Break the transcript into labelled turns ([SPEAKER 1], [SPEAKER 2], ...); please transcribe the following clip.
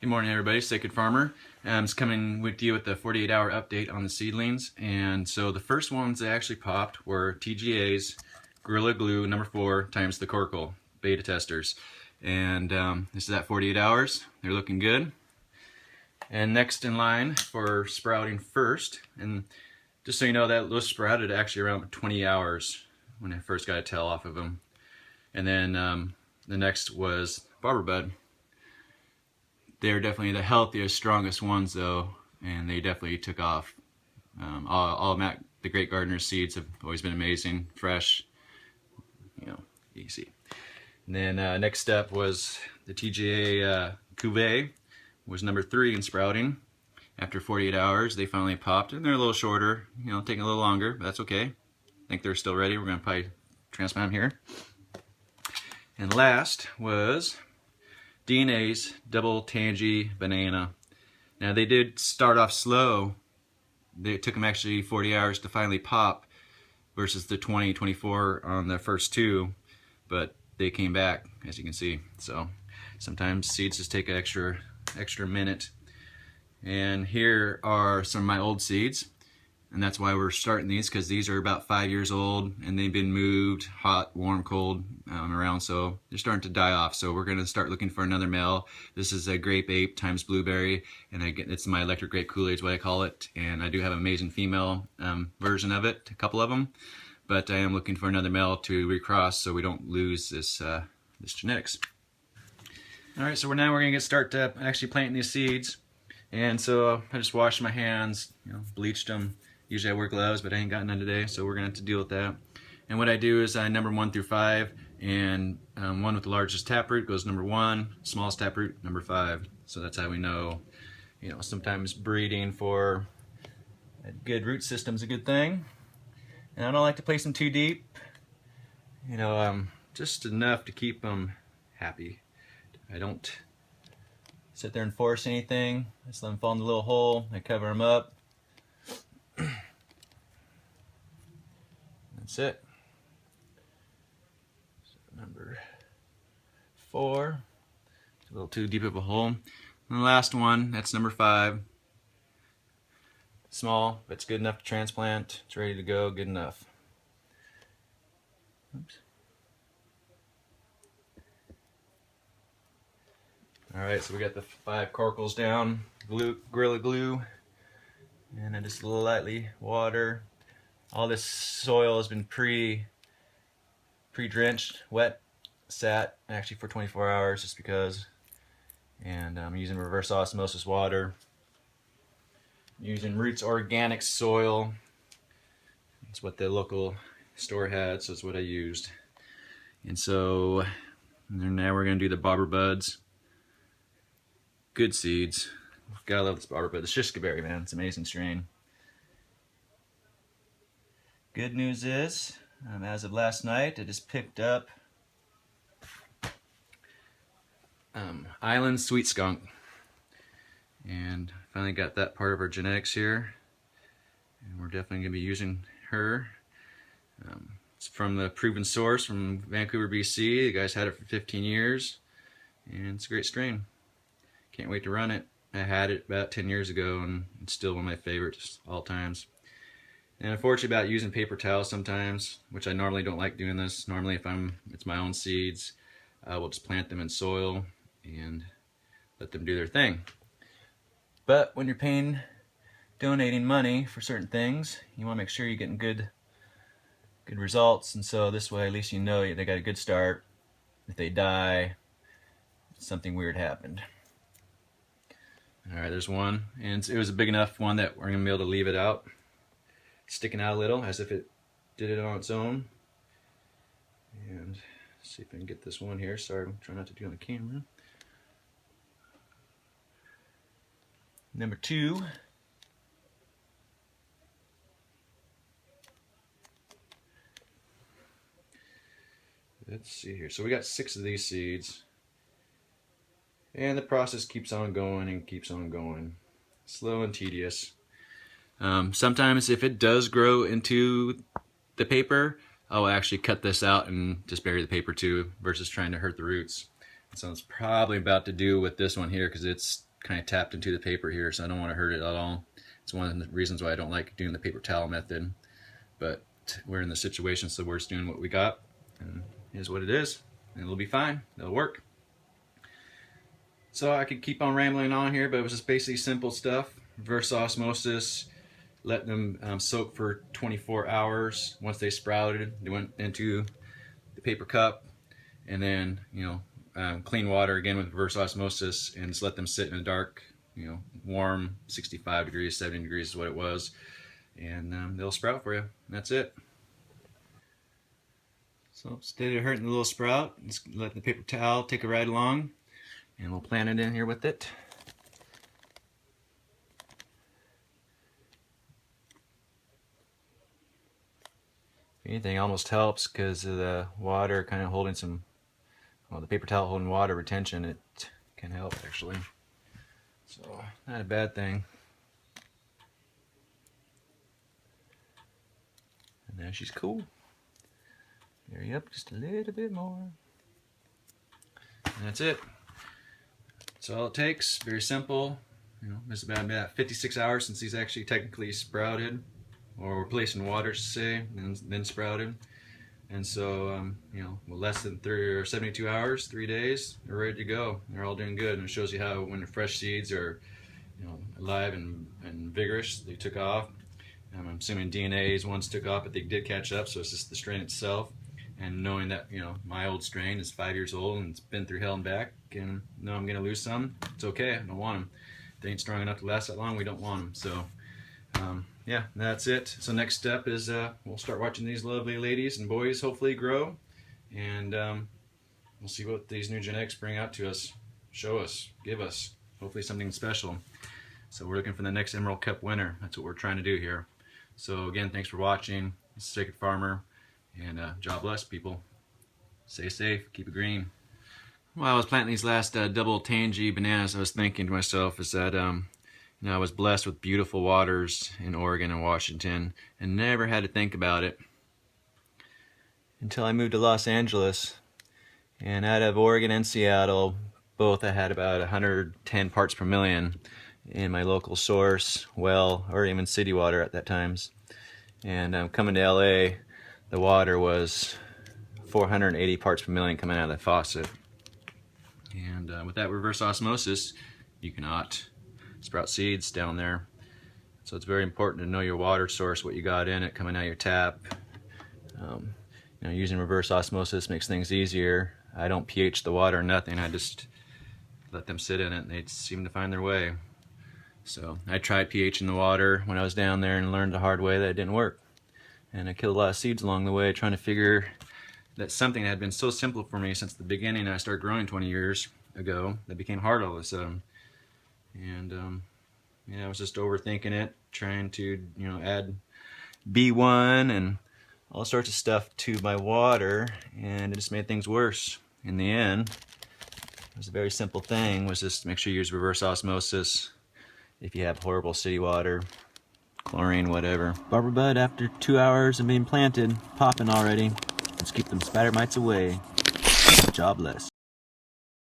[SPEAKER 1] Good morning, everybody. Sacred Farmer. I'm just coming with you with the 48-hour update on the seedlings. And so the first ones that actually popped were TGA's Gorilla Glue number 4 times the Querkle beta testers. And this is at 48 hours. They're looking good. And next in line for sprouting first, and just so you know, that those sprouted actually around 20 hours when I first got a tail off of them. And then the next was barber bud. They're definitely the healthiest, strongest ones though, and they definitely took off. All the Great Gardener seeds have always been amazing, fresh, you know, easy. And then next step was the TGA Cuvée, was number 3 in sprouting. After 48 hours, they finally popped, and they're a little shorter, you know, taking a little longer, but that's okay. I think they're still ready. We're gonna probably transplant them here. And last was DNA's double Tanjie Bananna. Now they did start off slow. It took them actually 40 hours to finally pop versus the 24 on the first 2, but they came back, as you can see. So sometimes seeds just take an extra minute. And here are some of my old seeds, and that's why we're starting these, because these are about 5 years old and they've been moved hot, warm, cold around, so they're starting to die off. So we're going to start looking for another male. This is a Grape Ape times Blueberry, and it's my electric grape Kool-Aid is what I call it. And I do have an amazing female version of it, a couple of them, but I am looking for another male to recross so we don't lose this genetics. All right, so we're going to start actually planting these seeds. And so I just washed my hands, you know, bleached them. Usually I wear gloves, but I ain't got none today, so we're gonna have to deal with that. And what I do is I number 1 through 5, and one with the largest taproot goes number 1, smallest taproot number 5. So that's how we know, you know, sometimes breeding for a good root system is a good thing. And I don't like to place them too deep, you know, just enough to keep them happy. I don't sit there and force anything. I just let them fall in the little hole. I cover them up. That's it. So number 4. It's a little too deep of a hole. And the last one, that's number 5. Small, but it's good enough to transplant. It's ready to go, good enough. Oops. Alright, so we got the 5 Querkles down, Gorilla Glue, and then just lightly water. All this soil has been pre-drenched, wet, sat actually for 24 hours just because. And I'm using reverse osmosis water. I'm using Roots Organic soil. That's what the local store had, so it's what I used. And so now we're going to do the barber buds. Good seeds. Gotta love this barber bud. The Shishkaberry, man, it's an amazing strain. Good news is, as of last night, I just picked up Island Sweet Skunk, and finally got that part of our genetics here, and we're definitely gonna be using her. It's from the proven source from Vancouver, BC. The guy's had it for 15 years, and it's a great strain. Can't wait to run it. I had it about 10 years ago, and it's still one of my favorites all times. And unfortunately about using paper towels sometimes, which I normally don't like doing this. Normally if it's my own seeds, I will just plant them in soil and let them do their thing. But when you're donating money for certain things, you want to make sure you're getting good results. And so this way at least you know they got a good start. If they die, something weird happened. Alright, there's one, and it was a big enough one that we're going to be able to leave it out, sticking out a little as if it did it on its own. And see if I can get this one here. Sorry, I'm trying not to do it on the camera. Number 2. Let's see here. So we got 6 of these seeds. And the process keeps on going and keeps on going. Slow and tedious. Sometimes if it does grow into the paper, I'll actually cut this out and just bury the paper too, versus trying to hurt the roots. So it's probably about to do with this one here, because it's kind of tapped into the paper here, so I don't want to hurt it at all. It's one of the reasons why I don't like doing the paper towel method, but we're in the situation, so we're just doing what we got, and here's what it is, and it'll be fine, it'll work. So I could keep on rambling on here, but it was just basically simple stuff. Reverse osmosis, let them soak for 24 hours. Once they sprouted, they went into the paper cup, and then clean water again with reverse osmosis, and just let them sit in a dark, warm 65 degrees, 70 degrees is what it was, and they'll sprout for you. And that's it. So instead of hurting the little sprout, just let the paper towel take a ride along, and we'll plant it in here with it. If anything, almost helps because of the water kind of holding some, well, the paper towel holding water retention. It can help actually. So not a bad thing. And now she's cool. Hurry up just a little bit more. And that's it. That's all it takes. Very simple. It's about 56 hours since he's actually technically sprouted, or we're placing water to say, and then sprouted. And so, less than 30 or 72 hours, 3 days, they're ready to go. They're all doing good, and it shows you how when the fresh seeds are, alive and vigorous, they took off. I'm assuming DNA's ones took off, but they did catch up, so it's just the strain itself. And knowing that, my old strain is 5 years old and it's been through hell and back, and know I'm going to lose some, it's okay, I don't want them. If they ain't strong enough to last that long, we don't want them. So, yeah, that's it. So next step is we'll start watching these lovely ladies and boys hopefully grow, and we'll see what these new genetics bring out to us, show us, give us, hopefully something special. So we're looking for the next Emerald Cup winner. That's what we're trying to do here. So again, thanks for watching. This is Sacred Farmer, and God bless, people. Stay safe, keep it green. While I was planting these last double Tanjie bananas, I was thinking to myself is that I was blessed with beautiful waters in Oregon and Washington, and never had to think about it until I moved to Los Angeles. And out of Oregon and Seattle, both I had about 110 parts per million in my local source, well, or even city water at that times. And coming to LA, the water was 480 parts per million coming out of the faucet. And with that reverse osmosis, you cannot sprout seeds down there. So it's very important to know your water source, what you got in it coming out of your tap. Using reverse osmosis makes things easier. I don't pH the water or nothing. I just let them sit in it, and they seem to find their way. So I tried pHing the water when I was down there and learned the hard way that it didn't work. And I killed a lot of seeds along the way trying to figure that something that had been so simple for me since the beginning I started growing 20 years ago, that became hard all of a sudden. And I was just overthinking it, trying to add B1 and all sorts of stuff to my water, and it just made things worse. In the end, it was a very simple thing, was just make sure you use reverse osmosis if you have horrible city water, chlorine, whatever. Barber bud, after 2 hours of being planted, popping already. Let's keep them spider mites away. Jobless.